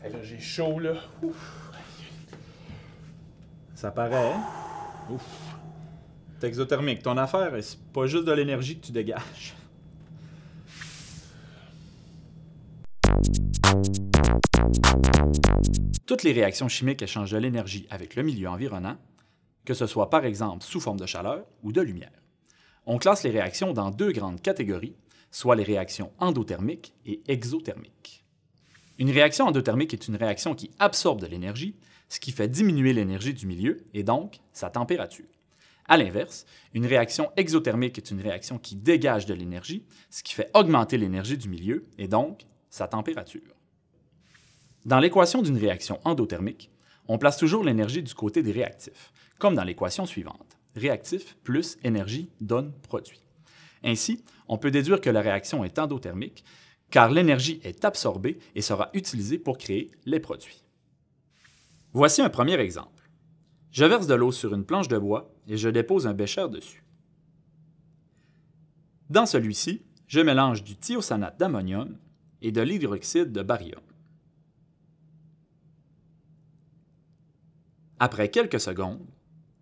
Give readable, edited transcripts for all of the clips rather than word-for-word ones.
Hey, là, j'ai chaud, là. Ouf. Ça paraît, hein? Ouf. T'es exothermique. Ton affaire, c'est pas juste de l'énergie que tu dégages. Toutes les réactions chimiques échangent de l'énergie avec le milieu environnant, que ce soit par exemple sous forme de chaleur ou de lumière. On classe les réactions dans deux grandes catégories, soit les réactions endothermiques et exothermiques. Une réaction endothermique est une réaction qui absorbe de l'énergie, ce qui fait diminuer l'énergie du milieu et donc sa température. À l'inverse, une réaction exothermique est une réaction qui dégage de l'énergie, ce qui fait augmenter l'énergie du milieu et donc sa température. Dans l'équation d'une réaction endothermique, on place toujours l'énergie du côté des réactifs, comme dans l'équation suivante. Réactif plus énergie donne produit. Ainsi, on peut déduire que la réaction est endothermique, car l'énergie est absorbée et sera utilisée pour créer les produits. Voici un premier exemple. Je verse de l'eau sur une planche de bois et je dépose un bécher dessus. Dans celui-ci, je mélange du thiosanate d'ammonium et de l'hydroxyde de baryum. Après quelques secondes,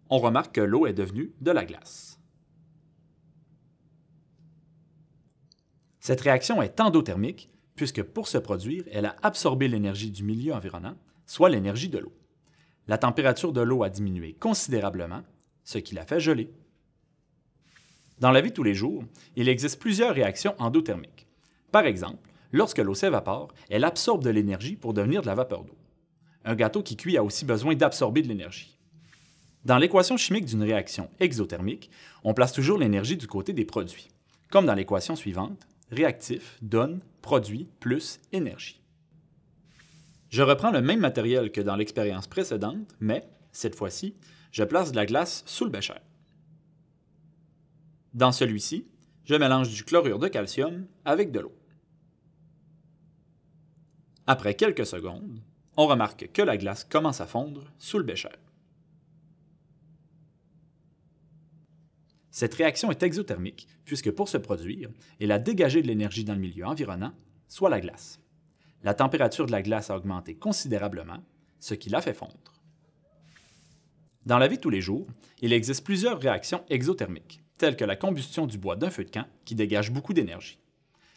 on remarque que l'eau est devenue de la glace. Cette réaction est endothermique puisque pour se produire, elle a absorbé l'énergie du milieu environnant, soit l'énergie de l'eau. La température de l'eau a diminué considérablement, ce qui la fait geler. Dans la vie de tous les jours, il existe plusieurs réactions endothermiques. Par exemple, lorsque l'eau s'évapore, elle absorbe de l'énergie pour devenir de la vapeur d'eau. Un gâteau qui cuit a aussi besoin d'absorber de l'énergie. Dans l'équation chimique d'une réaction exothermique, on place toujours l'énergie du côté des produits. Comme dans l'équation suivante, réactif donne produit plus énergie. Je reprends le même matériel que dans l'expérience précédente, mais, cette fois-ci, je place de la glace sous le bécher. Dans celui-ci, je mélange du chlorure de calcium avec de l'eau. Après quelques secondes, on remarque que la glace commence à fondre sous le bécher. Cette réaction est exothermique puisque pour se produire, elle a dégagé de l'énergie dans le milieu environnant, soit la glace. La température de la glace a augmenté considérablement, ce qui l'a fait fondre. Dans la vie de tous les jours, il existe plusieurs réactions exothermiques, telles que la combustion du bois d'un feu de camp qui dégage beaucoup d'énergie.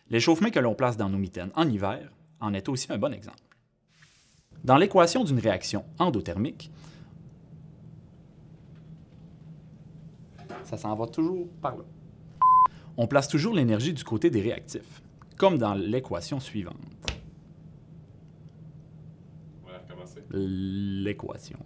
L'échauffement que l'on place dans nos mitaines en hiver en est aussi un bon exemple. Dans l'équation d'une réaction endothermique, ça s'en va toujours par là. On place toujours l'énergie du côté des réactifs, comme dans l'équation suivante. On va recommencer. L'équation.